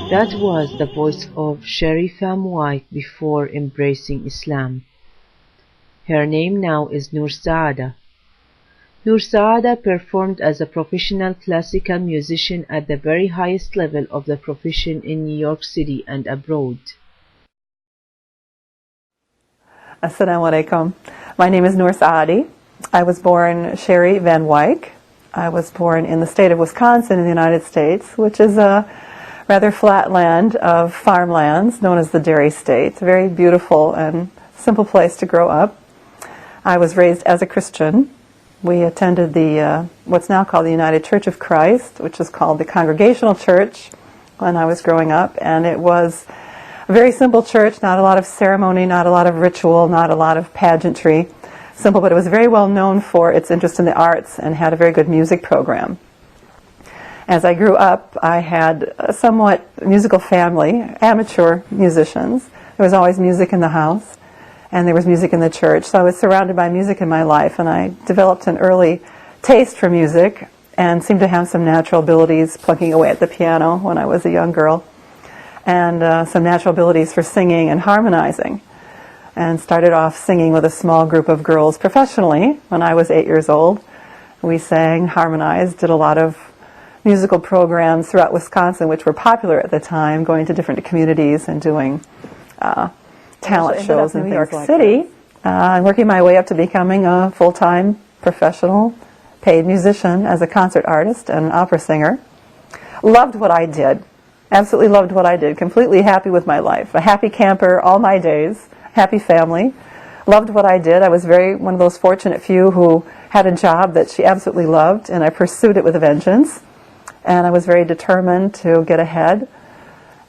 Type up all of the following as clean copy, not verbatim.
That was the voice of Sherry Pham White before embracing Islam. Her name now is Noor Saada. Noor Saada performed as a professional classical musician at the very highest level of the profession in New York City and abroad. Assalamu alaikum. My name is Noor Saadi. I was born Sherry Van Wyk. I was born in the state of Wisconsin in the United States, which is a rather flat land of farmlands known as the Dairy State. It's a very beautiful and simple place to grow up. I was raised as a Christian. We attended the what's now called the United Church of Christ, which is called the Congregational Church when I was growing up, and it was a very simple church, not a lot of ceremony, not a lot of ritual, not a lot of pageantry. Simple, but it was very well known for its interest in the arts and had a very good music program. As I grew up, I had a somewhat musical family, amateur musicians. There was always music in the house, and there was music in the church. So I was surrounded by music in my life, and I developed an early taste for music and seemed to have some natural abilities plucking away at the piano when I was a young girl, and some natural abilities for singing and harmonizing. And started off singing with a small group of girls professionally when I was 8 years old. We sang, harmonized, did a lot of musical programs throughout Wisconsin, which were popular at the time, going to different communities and doing talent shows in New York City, and working my way up to becoming a full-time professional paid musician as a concert artist and opera singer. Loved what I did. Absolutely loved what I did. Completely happy with my life. A happy camper all my days. Happy family. Loved what I did. I was one of those fortunate few who had a job that she absolutely loved, and I pursued it with a vengeance. And I was very determined to get ahead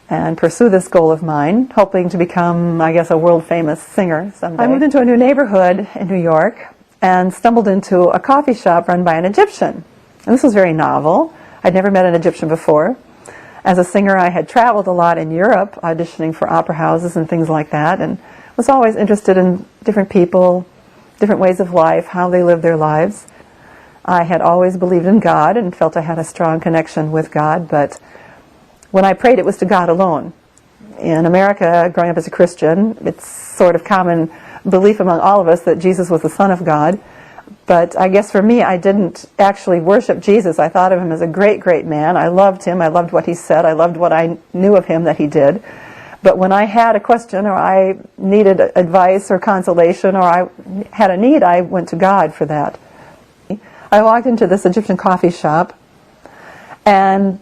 and pursue this goal of mine, hoping to become, I guess, a world-famous singer someday. I moved into a new neighborhood in New York and stumbled into a coffee shop run by an Egyptian. And this was very novel. I'd never met an Egyptian before. As a singer, I had traveled a lot in Europe, auditioning for opera houses and things like that, and was always interested in different people, different ways of life, how they live their lives. I had always believed in God and felt I had a strong connection with God, but when I prayed, it was to God alone. In America, growing up as a Christian, it's sort of common belief among all of us that Jesus was the Son of God. But I guess for me, I didn't actually worship Jesus. I thought of him as a great, great man. I loved him. I loved what he said. I loved what I knew of him that he did. But when I had a question or I needed advice or consolation or I had a need, I went to God for that. I walked into this Egyptian coffee shop and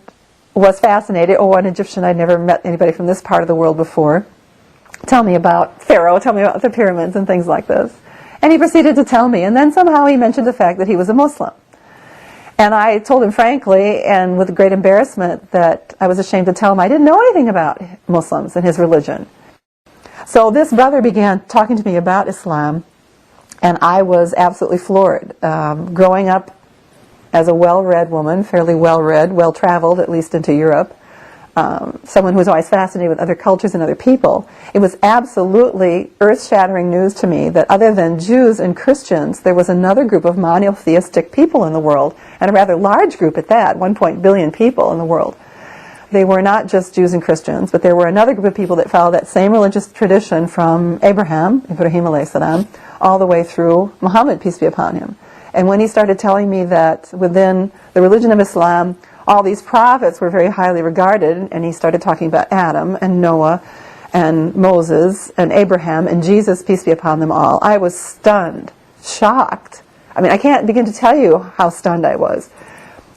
was fascinated. Oh, an Egyptian, I'd never met anybody from this part of the world before. Tell me about Pharaoh, tell me about the pyramids and things like this. And he proceeded to tell me, and then somehow he mentioned the fact that he was a Muslim. And I told him frankly, and with great embarrassment, that I was ashamed to tell him I didn't know anything about Muslims and his religion. So this brother began talking to me about Islam, and I was absolutely floored. Growing up as a well-read woman, fairly well-read, well-traveled, at least into Europe, someone who was always fascinated with other cultures and other people, it was absolutely earth-shattering news to me that other than Jews and Christians, there was another group of monotheistic people in the world, and a rather large group at that, 1 billion people in the world. They were not just Jews and Christians, but there were another group of people that followed that same religious tradition from Ibrahim alayhi salam, all the way through Muhammad, peace be upon him. And when he started telling me that within the religion of Islam, all these prophets were very highly regarded, and he started talking about Adam and Noah and Moses and Abraham and Jesus, peace be upon them all, I was stunned, shocked. I mean, I can't begin to tell you how stunned I was.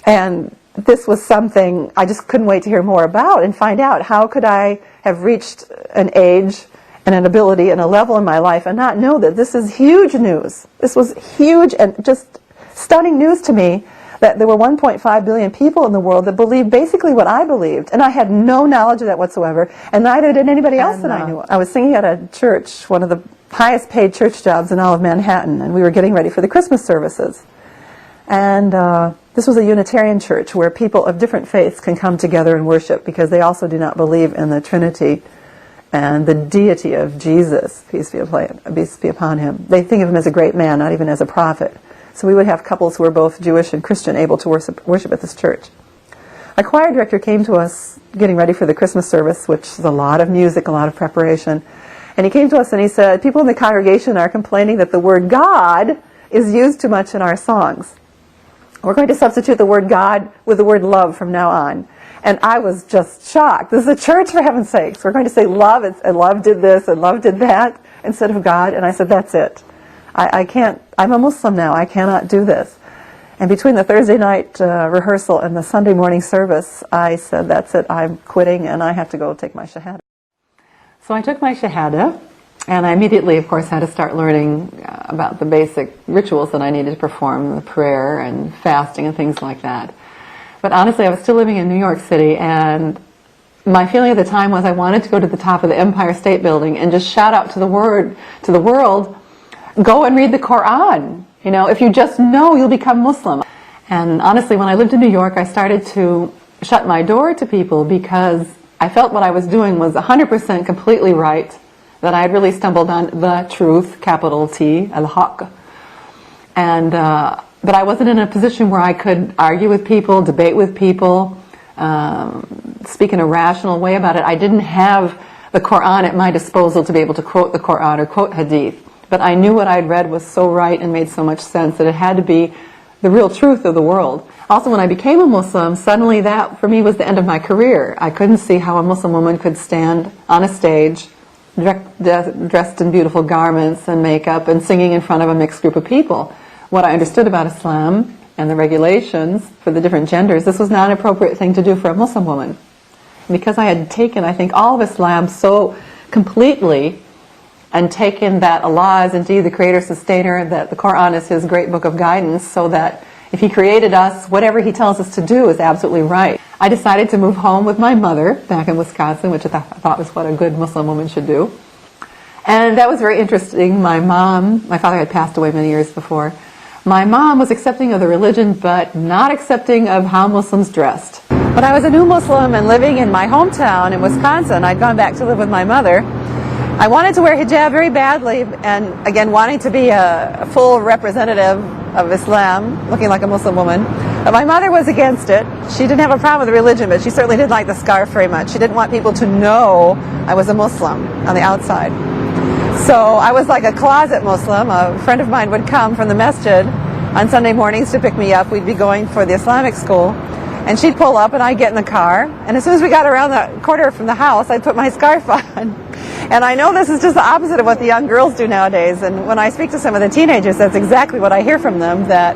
And this was something I just couldn't wait to hear more about and find out how could I have reached an age and an ability and a level in my life and not know that this is huge news. This was huge and just stunning news to me, that there were 1.5 billion people in the world that believed basically what I believed, and I had no knowledge of that whatsoever, and neither did anybody else that I knew. I was singing at a church, one of the highest paid church jobs in all of Manhattan, and we were getting ready for the Christmas services. And this was a Unitarian church where people of different faiths can come together and worship, because they also do not believe in the Trinity and the deity of Jesus, peace be upon him. They think of him as a great man, not even as a prophet. So we would have couples who were both Jewish and Christian able to worship at this church. Our choir director came to us getting ready for the Christmas service, which is a lot of music, a lot of preparation. And he came to us and he said, people in the congregation are complaining that the word God is used too much in our songs. We're going to substitute the word God with the word love from now on. And I was just shocked. This is a church, for heaven's sakes. We're going to say love, and love did this, and love did that, instead of God. And I said, that's it. I can't, I'm a Muslim now. I cannot do this. And between the Thursday night rehearsal and the Sunday morning service, I said, that's it. I'm quitting, and I have to go take my Shahada. So I took my Shahada, and I immediately, of course, had to start learning about the basic rituals that I needed to perform, the prayer and fasting and things like that. But honestly, I was still living in New York City, and my feeling at the time was I wanted to go to the top of the Empire State Building and just shout out to the world, go and read the Quran. You know, if you just know, you'll become Muslim. And honestly, when I lived in New York, I started to shut my door to people because I felt what I was doing was 100% completely right, that I had really stumbled on the truth, capital T, al-haq. And but I wasn't in a position where I could argue with people, debate with people, speak in a rational way about it. I didn't have the Quran at my disposal to be able to quote the Quran or quote hadith. But I knew what I'd read was so right and made so much sense that it had to be the real truth of the world. Also, when I became a Muslim, suddenly that, for me, was the end of my career. I couldn't see how a Muslim woman could stand on a stage, dressed in beautiful garments and makeup, and singing in front of a mixed group of people. What I understood about Islam and the regulations for the different genders, this was not an appropriate thing to do for a Muslim woman. Because I had taken, I think, all of Islam so completely, and taken that Allah is indeed the creator, sustainer, that the Quran is his great book of guidance, so that if he created us, whatever he tells us to do is absolutely right. I decided to move home with my mother back in Wisconsin, which I thought was what a good Muslim woman should do. And that was very interesting. My father had passed away many years before. My mom was accepting of the religion, but not accepting of how Muslims dressed. When I was a new Muslim and living in my hometown in Wisconsin, I'd gone back to live with my mother. I wanted to wear hijab very badly, and again, wanting to be a full representative of Islam, looking like a Muslim woman. But my mother was against it. She didn't have a problem with the religion, but she certainly didn't like the scarf very much. She didn't want people to know I was a Muslim on the outside. So I was like a closet Muslim. A friend of mine would come from the masjid on Sunday mornings to pick me up. We'd be going for the Islamic school. And she'd pull up and I'd get in the car. And as soon as we got around the corner from the house, I'd put my scarf on. And I know this is just the opposite of what the young girls do nowadays. And when I speak to some of the teenagers, that's exactly what I hear from them, that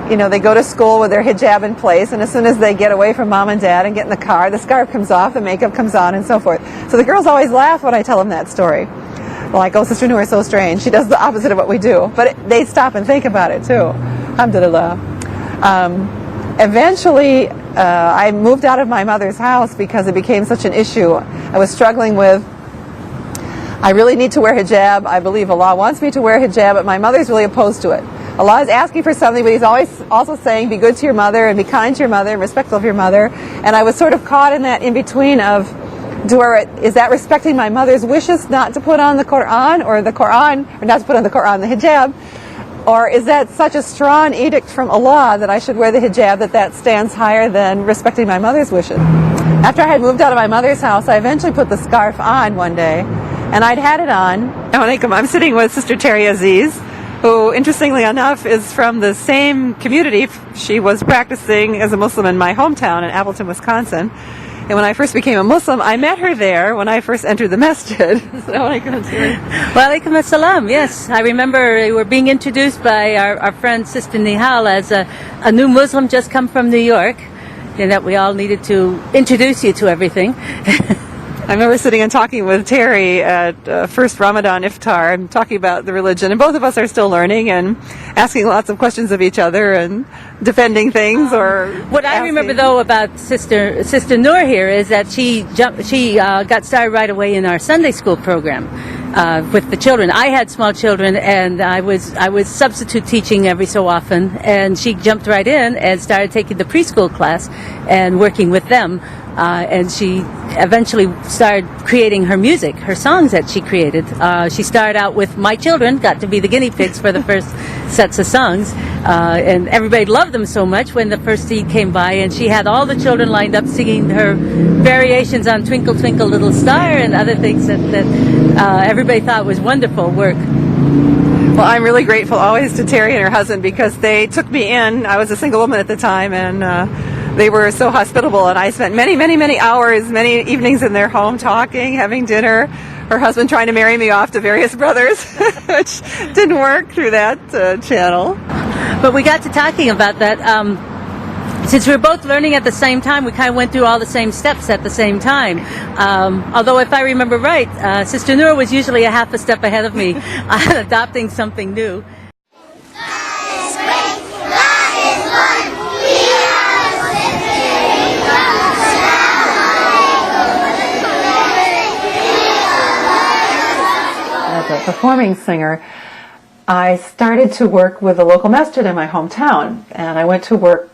they go to school with their hijab in place, and as soon as they get away from mom and dad and get in the car, the scarf comes off, the makeup comes on, and so forth. So the girls always laugh when I tell them that story. Well, like, oh, Sister Noor is so strange. She does the opposite of what we do. But they stop and think about it, too. Alhamdulillah. Eventually, I moved out of my mother's house because it became such an issue. I was struggling with, I really need to wear hijab. I believe Allah wants me to wear hijab, but my mother's really opposed to it. Allah is asking for something, but He's always also saying, be good to your mother and be kind to your mother and respectful of your mother. And I was sort of caught in that in-between of, is that respecting my mother's wishes not to put on the Quran, or not to put on the Quran, the hijab? Or is that such a strong edict from Allah that I should wear the hijab that stands higher than respecting my mother's wishes? After I had moved out of my mother's house, I eventually put the scarf on one day, and I'd had it on. I'm sitting with Sister Terry Aziz, who, interestingly enough, is from the same community. She was practicing as a Muslim in my hometown in Appleton, Wisconsin. And when I first became a Muslim, I met her there when I first entered the masjid. Walaikum assalam. Yes, I remember we were being introduced by our friend Sister Nihal as a new Muslim just come from New York, and that we all needed to introduce you to everything. I remember sitting and talking with Terry at first Ramadan iftar and talking about the religion, and both of us are still learning and asking lots of questions of each other and defending things. What I remember though about Sister Noor here is that she got started right away in our Sunday school program, with the children. I had small children, and I was substitute teaching every so often, and she jumped right in and started taking the preschool class and working with them. And she eventually started creating her music, her songs that she created. She started out with my children, got to be the guinea pigs for the first sets of songs, and everybody loved them so much when the first seed came by, and she had all the children lined up singing her variations on Twinkle Twinkle Little Star and other things that everybody thought was wonderful work. Well, I'm really grateful always to Terry and her husband because they took me in. I was a single woman at the time, and they were so hospitable, and I spent many, many, many hours, many evenings in their home talking, having dinner. Her husband trying to marry me off to various brothers, which didn't work through that channel. But we got to talking about that. Since we were both learning at the same time, we kind of went through all the same steps at the same time. Although, if I remember right, Sister Noor was usually a half a step ahead of me on adopting something new. As a performing singer, I started to work with the local masjid in my hometown, and I went to work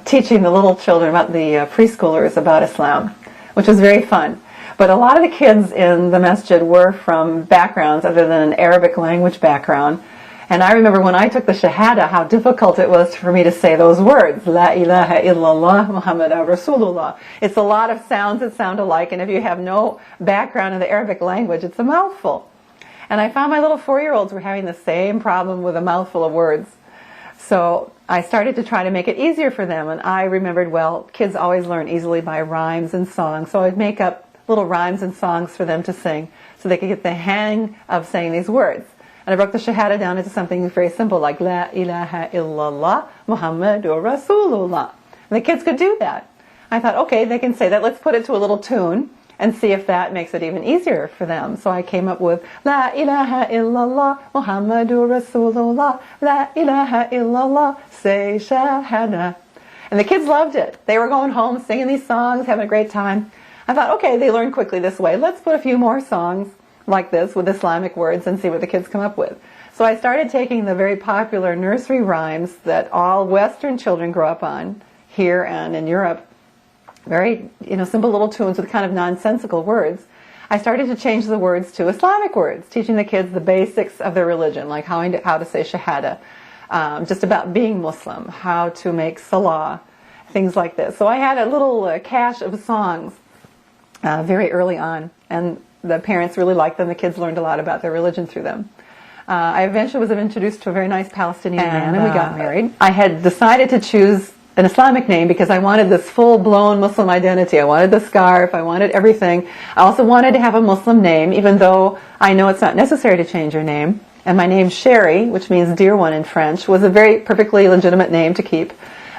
teaching the little children, about the preschoolers, about Islam, which was very fun. But a lot of the kids in the masjid were from backgrounds other than an Arabic language background. And I remember when I took the Shahada, how difficult it was for me to say those words, La ilaha illallah Muhammadur Rasulullah. It's a lot of sounds that sound alike, and if you have no background in the Arabic language, it's a mouthful. And I found my little 4-year-olds were having the same problem with a mouthful of words. So I started to try to make it easier for them, and I remembered, well, kids always learn easily by rhymes and songs, so I'd make up little rhymes and songs for them to sing so they could get the hang of saying these words. And I broke the Shahada down into something very simple like La ilaha illallah Muhammadur Rasulullah. And the kids could do that. I thought, okay, they can say that, let's put it to a little tune and see if that makes it even easier for them. So I came up with La ilaha illallah Muhammadur Rasulullah, La ilaha illallah, say Shahada. And the kids loved it. They were going home singing these songs, having a great time. I thought, okay, they learn quickly this way. Let's put a few more songs like this with Islamic words and see what the kids come up with. So I started taking the very popular nursery rhymes that all Western children grow up on here and in Europe, very simple little tunes with kind of nonsensical words. I started to change the words to Islamic words, teaching the kids the basics of their religion, like how to say Shahada, just about being Muslim, how to make Salah, things like this. So I had a little cache of songs very early on, and the parents really liked them. The kids learned a lot about their religion through them. I eventually was introduced to a very nice Palestinian man, and we got married. I had decided to choose an Islamic name because I wanted this full-blown Muslim identity. I wanted the scarf, I wanted everything. I also wanted to have a Muslim name, even though I know it's not necessary to change your name. And my name, Sherry, which means dear one in French, was a very perfectly legitimate name to keep.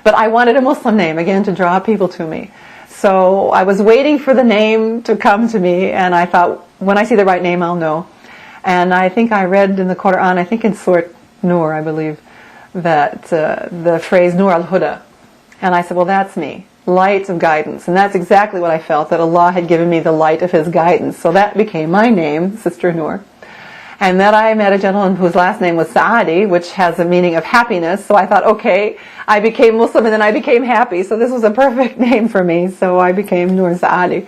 But I wanted a Muslim name, again, to draw people to me. So I was waiting for the name to come to me, and I thought, when I see the right name, I'll know. And I think I read in the Quran, I think in Surah Nur, I believe, that the phrase Nur al-Huda. And I said, well, that's me, light of guidance. And that's exactly what I felt, that Allah had given me the light of His guidance. So that became my name, Sister Noor. And then I met a gentleman whose last name was Saadi, which has a meaning of happiness. So I thought, okay, I became Muslim and then I became happy. So this was a perfect name for me. So I became Noor Saadi.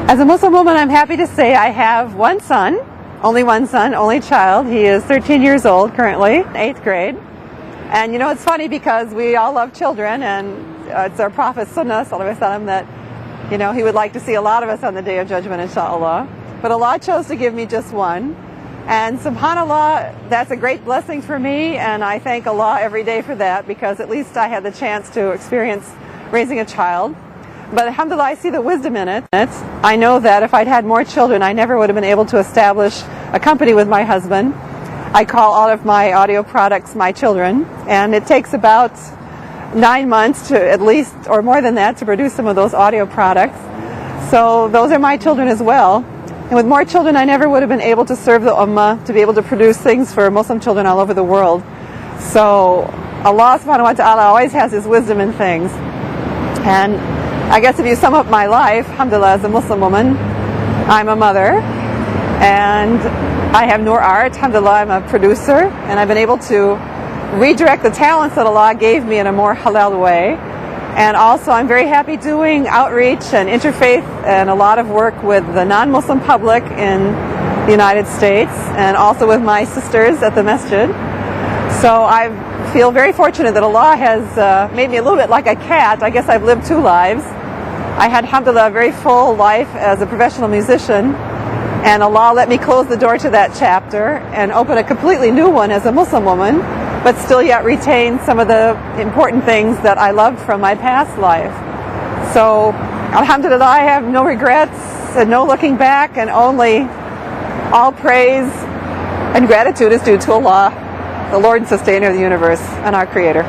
As a Muslim woman, I'm happy to say I have one son, only child. He is 13 years old currently, 8th grade. And it's funny because we all love children, and it's our Prophet Sunnah Sallallahu Alaihi Wasallam that, he would like to see a lot of us on the Day of Judgment, inshallah. But Allah chose to give me just one. And subhanAllah, that's a great blessing for me, and I thank Allah every day for that, because at least I had the chance to experience raising a child. But alhamdulillah, I see the wisdom in it. I know that if I'd had more children, I never would have been able to establish a company with my husband. I call all of my audio products my children, and it takes about 9 months to at least, or more than that, to produce some of those audio products. So those are my children as well. And with more children, I never would have been able to serve the Ummah, to be able to produce things for Muslim children all over the world. So Allah subhanahu wa ta'ala always has His wisdom in things. And I guess if you sum up my life, alhamdulillah, as a Muslim woman, I'm a mother, And I have Noor Art, alhamdulillah, I'm a producer, and I've been able to redirect the talents that Allah gave me in a more halal way. And also I'm very happy doing outreach and interfaith and a lot of work with the non-Muslim public in the United States, and also with my sisters at the masjid. So I feel very fortunate that Allah has made me a little bit like a cat. I guess I've lived two lives. I had, alhamdulillah, a very full life as a professional musician, and Allah let me close the door to that chapter and open a completely new one as a Muslim woman, but still yet retain some of the important things that I loved from my past life. So, alhamdulillah, I have no regrets and no looking back, and only all praise and gratitude is due to Allah, the Lord and Sustainer of the universe and our Creator.